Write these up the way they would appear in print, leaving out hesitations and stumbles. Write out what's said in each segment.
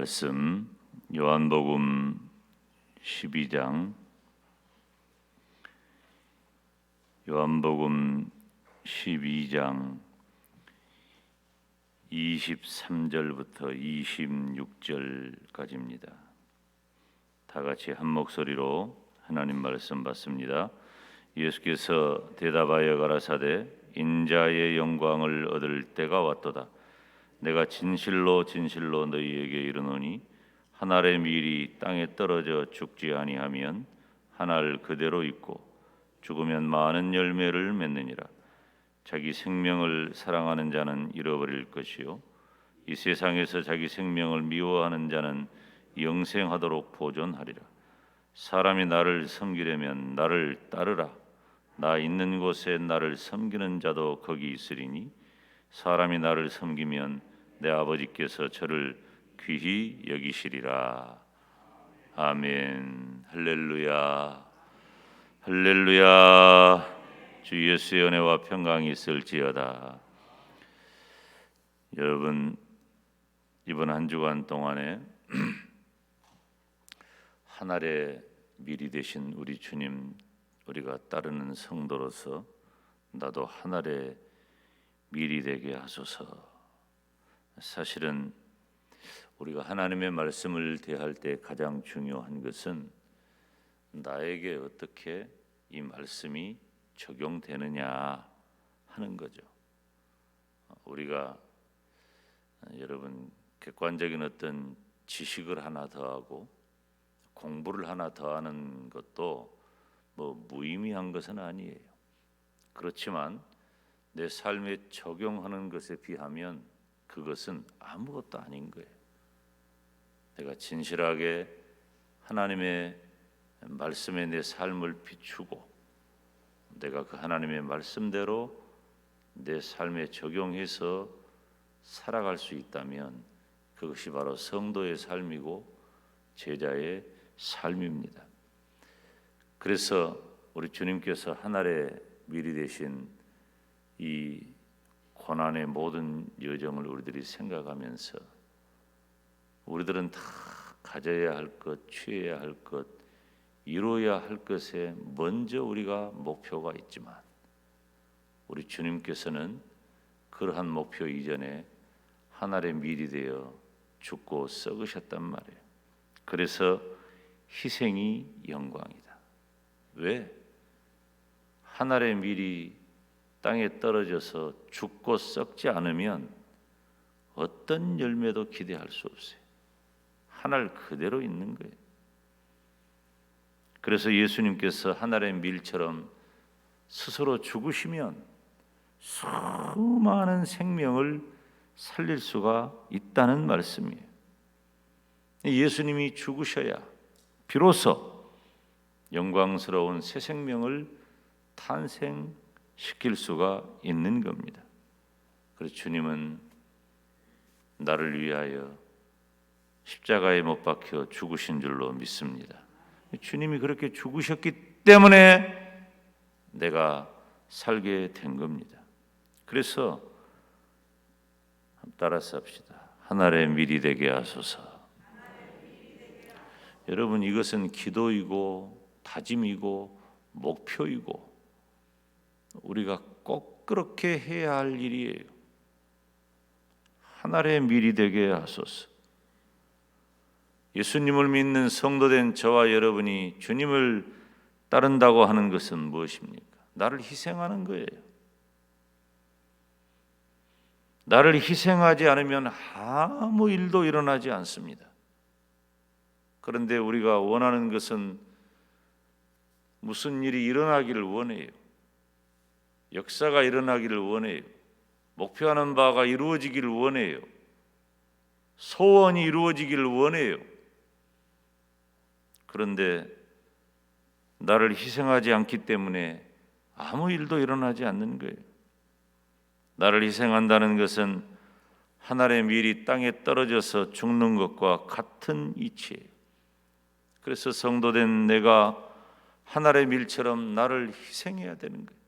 말씀 요한복음 12장 23절부터 26절까지입니다. 다 같이 한 목소리로 하나님 말씀 받습니다. 예수께서 대답하여 가라사대 인자의 영광을 얻을 때가 왔도다. 내가 진실로 진실로 너희에게 이르노니 한 알의 밀이 땅에 떨어져 죽지 아니하면 한 알 그대로 있고 죽으면 많은 열매를 맺느니라. 자기 생명을 사랑하는 자는 잃어버릴 것이요 이 세상에서 자기 생명을 미워하는 자는 영생하도록 보존하리라. 사람이 나를 섬기려면 나를 따르라. 나 있는 곳에 나를 섬기는 자도 거기 있으리니 사람이 나를 섬기면 내 아버지께서 저를 귀히 여기시리라. 아멘. 할렐루야. 할렐루야. 주 예수의 은혜와 평강이 있을지어다. 여러분, 이번 한 주간 동안에 하늘의 밀이 되신 우리 주님, 우리가 따르는 성도로서 나도 하늘의 밀이 되게 하소서. 사실은 우리가 하나님의 말씀을 대할 때 가장 중요한 것은 나에게 어떻게 이 말씀이 적용되느냐 하는 거죠. 우리가 여러분 객관적인 어떤 지식을 하나 더하고 공부를 하나 더하는 것도 뭐 무의미한 것은 아니에요. 그렇지만 내 삶에 적용하는 것에 비하면 그것은 아무것도 아닌 거예요. 내가 진실하게 하나님의 말씀에 내 삶을 비추고 내가 그 하나님의 말씀대로 내 삶에 적용해서 살아갈 수 있다면 그것이 바로 성도의 삶이고 제자의 삶입니다. 그래서 우리 주님께서 하늘의 밀이 되신 이 고난의 모든 여정을 우리들이 생각하면서 우리들은 다 가져야 할 것, 취해야 할 것, 이루어야 할 것에 먼저 우리가 목표가 있지만 우리 주님께서는 그러한 목표 이전에 하늘의 밀이 되어 죽고 썩으셨단 말이에요. 그래서 희생이 영광이다. 왜? 하늘의 밀이 땅에 떨어져서 죽고 썩지 않으면 어떤 열매도 기대할 수 없어요. 하늘 그대로 있는 거예요. 그래서 예수님께서 하늘의 밀처럼 스스로 죽으시면 수많은 생명을 살릴 수가 있다는 말씀이에요. 예수님이 죽으셔야 비로소 영광스러운 새 생명을 탄생시킬 수가 있는 겁니다. 그래서 주님은 나를 위하여 십자가에 못 박혀 죽으신 줄로 믿습니다. 주님이 그렇게 죽으셨기 때문에 내가 살게 된 겁니다. 그래서 따라서 합시다. 하늘의 밀이 되게 하소서. 여러분, 이것은 기도이고 다짐이고 목표이고 우리가 꼭 그렇게 해야 할 일이에요. 하늘의 밀이 되게 하소서. 예수님을 믿는 성도된 저와 여러분이 주님을 따른다고 하는 것은 무엇입니까? 나를 희생하는 거예요. 나를 희생하지 않으면 아무 일도 일어나지 않습니다. 그런데 우리가 원하는 것은 무슨 일이 일어나기를 원해요. 역사가 일어나기를 원해요. 목표하는 바가 이루어지기를 원해요. 소원이 이루어지기를 원해요. 그런데 나를 희생하지 않기 때문에 아무 일도 일어나지 않는 거예요. 나를 희생한다는 것은 하늘의 밀이 땅에 떨어져서 죽는 것과 같은 이치예요. 그래서 성도된 내가 하늘의 밀처럼 나를 희생해야 되는 거예요.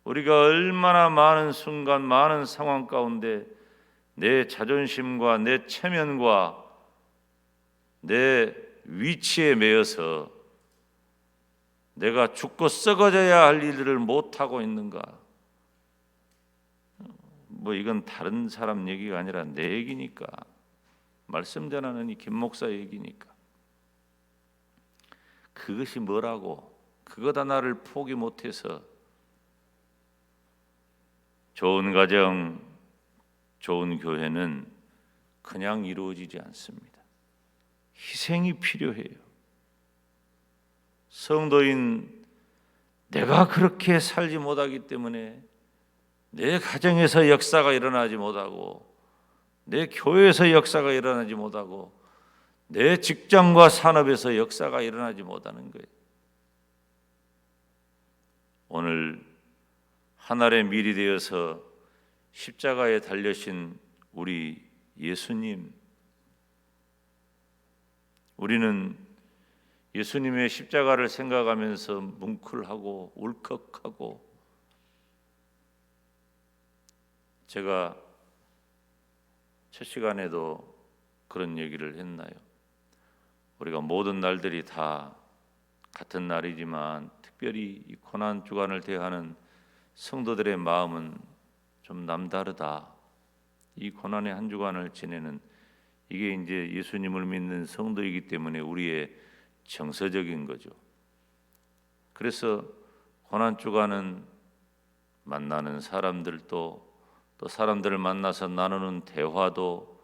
우리가 얼마나 많은 순간, 많은 상황 가운데 내 자존심과 내 체면과 내 위치에 매여서 내가 죽고 썩어져야 할 일들을 못하고 있는가? 이건 다른 사람 얘기가 아니라 내 얘기니까, 말씀 전하는 이 김 목사 얘기니까. 그것이 뭐라고? 그거다 나를 포기 못해서 좋은 가정, 좋은 교회는 그냥 이루어지지 않습니다. 희생이 필요해요. 성도인 내가 그렇게 살지 못하기 때문에 내 가정에서 역사가 일어나지 못하고, 내 교회에서 역사가 일어나지 못하고, 내 직장과 산업에서 역사가 일어나지 못하는 거예요. 오늘 하늘의 밀이 되어서 십자가에 달려신 우리 예수님, 우리는 예수님의 십자가를 생각하면서 뭉클하고 울컥하고, 제가 첫 시간에도 그런 얘기를 했나요? 우리가 모든 날들이 다 같은 날이지만 특별히 이 고난 주간을 대하는 성도들의 마음은 좀 남다르다. 이 고난의 한 주간을 지내는 이게 이제 예수님을 믿는 성도이기 때문에 우리의 정서적인 거죠. 그래서 고난 주간은 만나는 사람들도, 또 사람들을 만나서 나누는 대화도,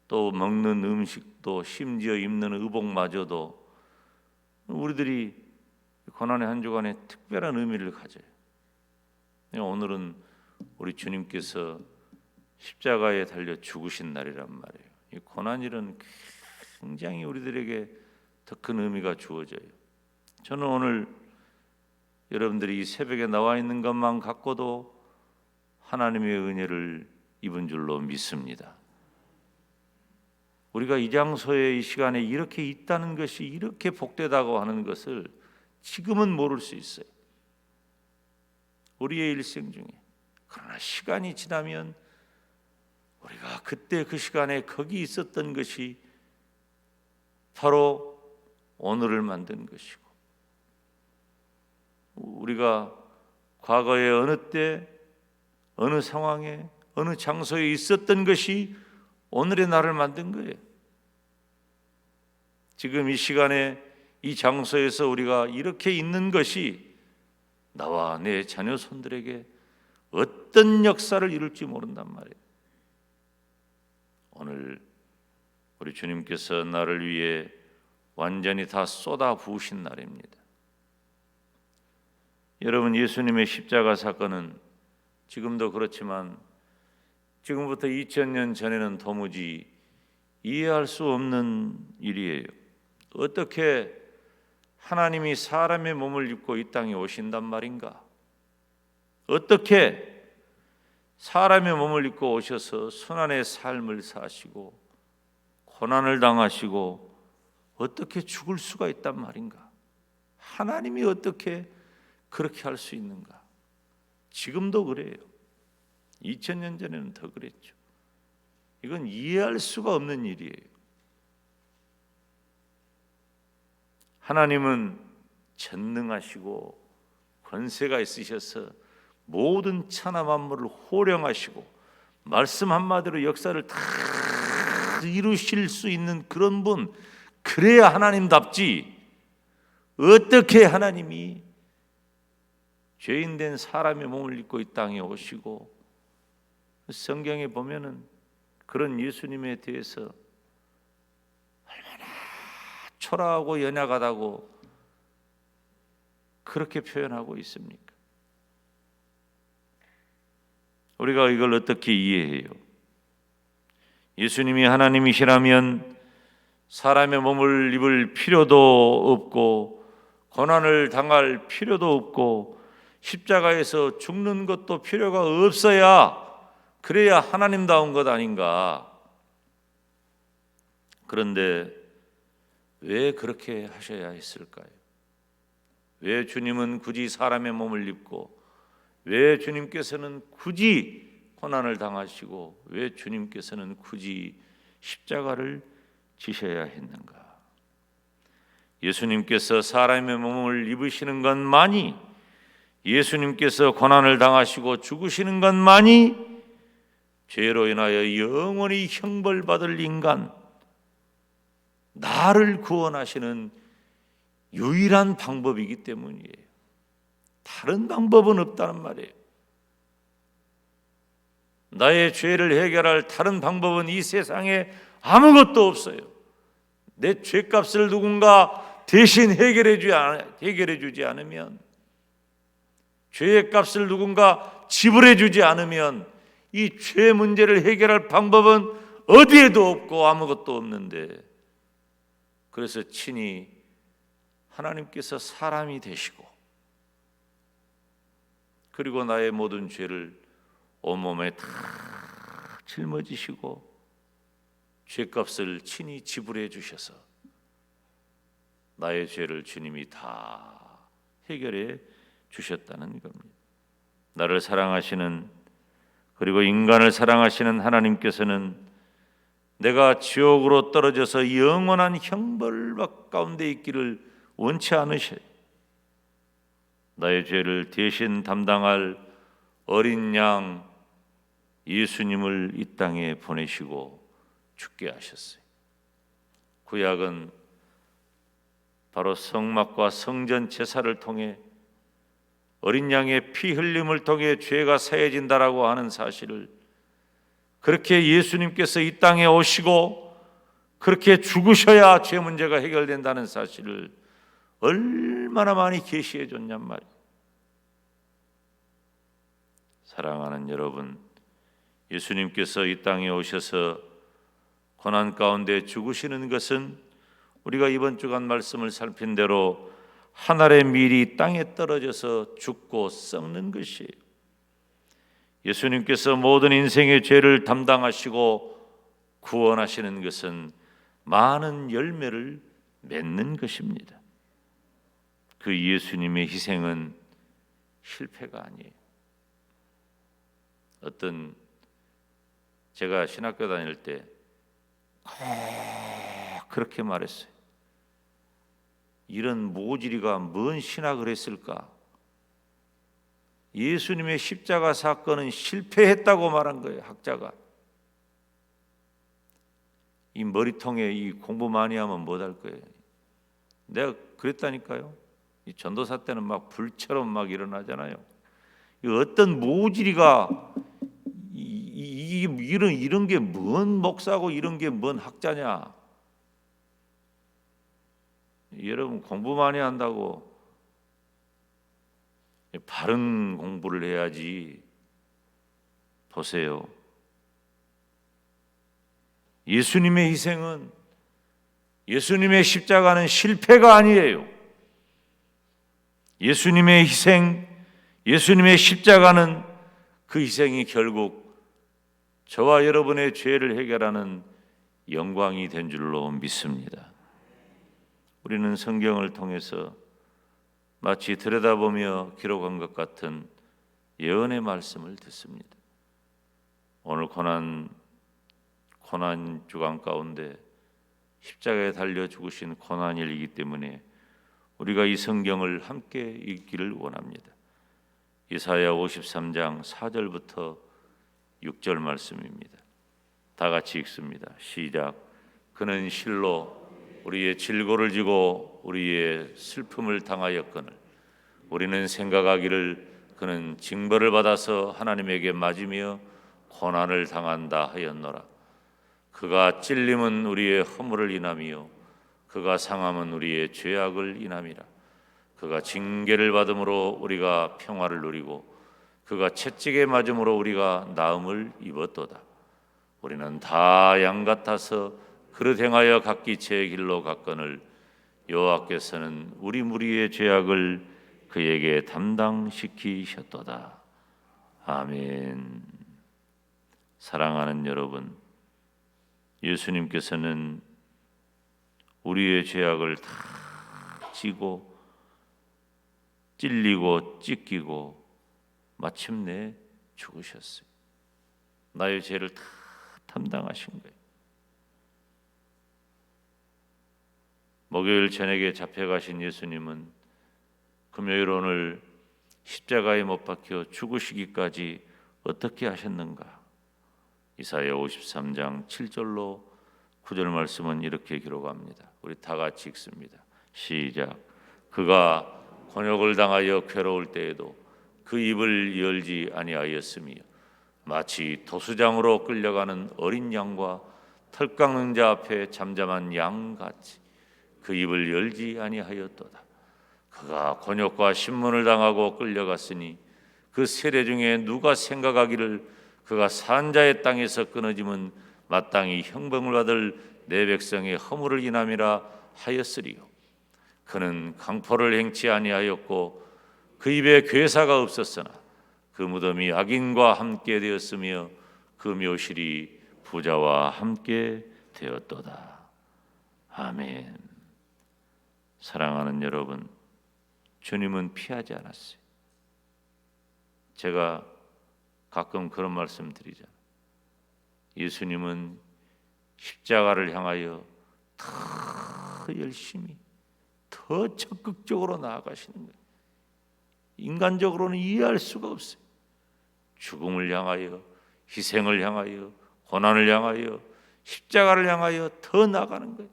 또 먹는 음식도, 심지어 입는 의복마저도 우리들이 고난의 한 주간에 특별한 의미를 가져요. 오늘은 우리 주님께서 십자가에 달려 죽으신 날이란 말이에요. 이 고난일은 굉장히 우리들에게 더 큰 의미가 주어져요. 저는 오늘 여러분들이 이 새벽에 나와 있는 것만 갖고도 하나님의 은혜를 입은 줄로 믿습니다. 우리가 이 장소에 이 시간에 이렇게 있다는 것이 이렇게 복되다고 하는 것을 지금은 모를 수 있어요. 우리의 일생 중에. 그러나 시간이 지나면 우리가 그때 그 시간에 거기 있었던 것이 바로 오늘을 만든 것이고, 우리가 과거에 어느 때 어느 상황에 어느 장소에 있었던 것이 오늘의 나를 만든 거예요. 지금 이 시간에 이 장소에서 우리가 이렇게 있는 것이 나와 내 자녀 손들에게 어떤 역사를 이룰지 모른단 말이에요. 오늘 우리 주님께서 나를 위해 완전히 다 쏟아 부으신 날입니다. 여러분, 예수님의 십자가 사건은 지금도 그렇지만 지금부터 2000년 전에는 도무지 이해할 수 없는 일이에요. 어떻게 하나님이 사람의 몸을 입고 이 땅에 오신단 말인가? 어떻게 사람의 몸을 입고 오셔서 순환의 삶을 사시고 고난을 당하시고 어떻게 죽을 수가 있단 말인가? 하나님이 어떻게 그렇게 할 수 있는가? 지금도 그래요. 2000년 전에는 더 그랬죠. 이건 이해할 수가 없는 일이에요. 하나님은 전능하시고 권세가 있으셔서 모든 천하 만물을 호령하시고 말씀 한마디로 역사를 다 이루실 수 있는 그런 분, 그래야 하나님답지. 어떻게 하나님이 죄인된 사람의 몸을 입고 이 땅에 오시고, 성경에 보면은 그런 예수님에 대해서 얼마나 초라하고 연약하다고 그렇게 표현하고 있습니까? 우리가 이걸 어떻게 이해해요? 예수님이 하나님이시라면 사람의 몸을 입을 필요도 없고 고난을 당할 필요도 없고 십자가에서 죽는 것도 필요가 없어야, 그래야 하나님다운 것 아닌가? 그런데 왜 그렇게 하셔야 했을까요? 왜 주님은 굳이 사람의 몸을 입고, 왜 주님께서는 굳이 고난을 당하시고 왜 주님께서는 굳이 십자가를 지셔야 했는가? 예수님께서 사람의 몸을 입으시는 것만이, 예수님께서 고난을 당하시고 죽으시는 것만이 죄로 인하여 영원히 형벌받을 인간, 나를 구원하시는 유일한 방법이기 때문이에요. 다른 방법은 없다는 말이에요. 나의 죄를 해결할 다른 방법은 이 세상에 아무것도 없어요. 내 죄값을 누군가 대신 해결해 주지 않으면, 죄의 값을 누군가 지불해 주지 않으면 이 죄 문제를 해결할 방법은 어디에도 없고 아무것도 없는데, 그래서 친히 하나님께서 사람이 되시고 그리고 나의 모든 죄를 온몸에 다 짊어지시고 죄값을 친히 지불해 주셔서 나의 죄를 주님이 다 해결해 주셨다는 겁니다. 나를 사랑하시는, 그리고 인간을 사랑하시는 하나님께서는 내가 지옥으로 떨어져서 영원한 형벌 가운데 있기를 원치 않으셔요. 나의 죄를 대신 담당할 어린 양 예수님을 이 땅에 보내시고 죽게 하셨어요. 구약은 바로 성막과 성전 제사를 통해 어린 양의 피 흘림을 통해 죄가 사해진다라고 하는 사실을, 그렇게 예수님께서 이 땅에 오시고 그렇게 죽으셔야 죄 문제가 해결된다는 사실을 얼마나 많이 계시해 줬냔 말이에요. 사랑하는 여러분, 예수님께서 이 땅에 오셔서 고난 가운데 죽으시는 것은 우리가 이번 주간 말씀을 살핀 대로 하늘의 밀이 땅에 떨어져서 죽고 썩는 것이에요. 예수님께서 모든 인생의 죄를 담당하시고 구원하시는 것은 많은 열매를 맺는 것입니다. 그 예수님의 희생은 실패가 아니에요. 제가 신학교 다닐 때 그렇게 말했어요. 이런 모질이가 뭔 신학을 했을까? 예수님의 십자가 사건은 실패했다고 말한 거예요. 학자가. 이 머리통에 이 공부 많이 하면 못할 거예요. 내가 그랬다니까요. 이 전도사 때는 막 불처럼 막 일어나잖아요. 어떤 모질이가 이런 게 뭔 목사고 이런 게 뭔 학자냐? 여러분 공부 많이 한다고 바른 공부를 해야지. 보세요. 예수님의 희생은, 예수님의 십자가는 실패가 아니에요. 예수님의 희생, 예수님의 십자가는, 그 희생이 결국 저와 여러분의 죄를 해결하는 영광이 된 줄로 믿습니다. 우리는 성경을 통해서 마치 들여다보며 기록한 것 같은 예언의 말씀을 듣습니다. 오늘 고난 주간 가운데 십자가에 달려 죽으신 고난일이기 때문에 우리가 이 성경을 함께 읽기를 원합니다. 이사야 53장 4절부터 6절 말씀입니다. 다 같이 읽습니다. 시작. 그는 실로 우리의 질고를 지고 우리의 슬픔을 당하였거늘 우리는 생각하기를 그는 징벌을 받아서 하나님에게 맞으며 고난을 당한다 하였노라. 그가 찔림은 우리의 허물을 인하며 그가 상함은 우리의 죄악을 인함이라. 그가 징계를 받음으로 우리가 평화를 누리고 그가 채찍에 맞음으로 우리가 나음을 입었도다. 우리는 다 양 같아서 그릇 행하여 각기 제 길로 갔거늘 여호와께서는 우리 무리의 죄악을 그에게 담당시키셨도다. 아멘. 사랑하는 여러분, 예수님께서는 우리의 죄악을 다 지고 찔리고 찢기고 마침내 죽으셨어요. 나의 죄를 다 담당하신 거예요. 목요일 저녁에 잡혀가신 예수님은 금요일 오늘 십자가에 못 박혀 죽으시기까지 어떻게 하셨는가? 이사야 53장 7절로 9절 말씀은 이렇게 기록합니다. 우리 다 같이 읽습니다. 시작. 그가 곤욕을 당하여 괴로울 때에도 그 입을 열지 아니하였으며 마치 도수장으로 끌려가는 어린 양과 털 깎는 자 앞에 잠잠한 양같이 그 입을 열지 아니하였도다. 그가 곤욕과 신문을 당하고 끌려갔으니 그 세례 중에 누가 생각하기를 그가 산자의 땅에서 끊어짐은 마땅히 형벌을 받을 내 백성의 허물을 인함이라 하였으리요. 그는 강포를 행치 아니하였고 그 입에 괴사가 없었으나 그 무덤이 악인과 함께 되었으며 그 묘실이 부자와 함께 되었도다. 아멘. 사랑하는 여러분, 주님은 피하지 않았어요. 제가 가끔 그런 말씀 드리잖아요. 예수님은 십자가를 향하여 더 열심히, 더 적극적으로 나아가시는 거예요. 인간적으로는 이해할 수가 없어요. 죽음을 향하여, 희생을 향하여, 고난을 향하여, 십자가를 향하여 더 나아가는 거예요.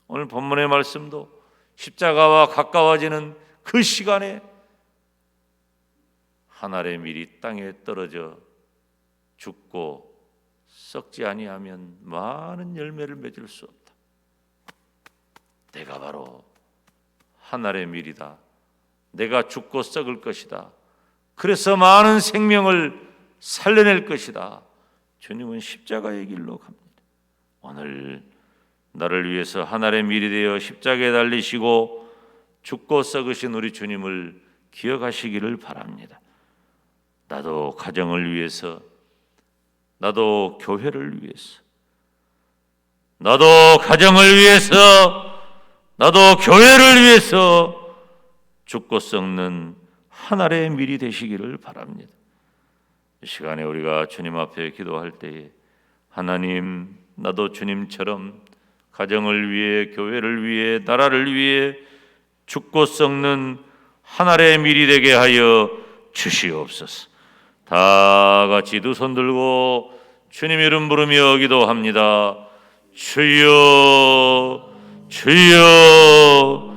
오늘 본문의 말씀도 십자가와 가까워지는 그 시간에 한 알의 밀이 땅에 떨어져 죽고 썩지 아니하면 많은 열매를 맺을 수 없다. 내가 바로 한 알의 밀이다. 내가 죽고 썩을 것이다. 그래서 많은 생명을 살려낼 것이다. 주님은 십자가의 길로 갑니다. 오늘 나를 위해서 한 알의 밀이 되어 십자가에 달리시고 죽고 썩으신 우리 주님을 기억하시기를 바랍니다. 나도 가정을 위해서, 나도 교회를 위해서, 나도 가정을 위해서, 나도 교회를 위해서 죽고 썩는 한 알의 밀이 되시기를 바랍니다. 이 시간에 우리가 주님 앞에 기도할 때에 하나님, 나도 주님처럼 가정을 위해, 교회를 위해, 나라를 위해 죽고 썩는 한 알의 밀이 되게 하여 주시옵소서. 다 같이 두 손 들고 주님 이름 부르며 기도합니다. 주여, 주여,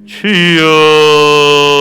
주여.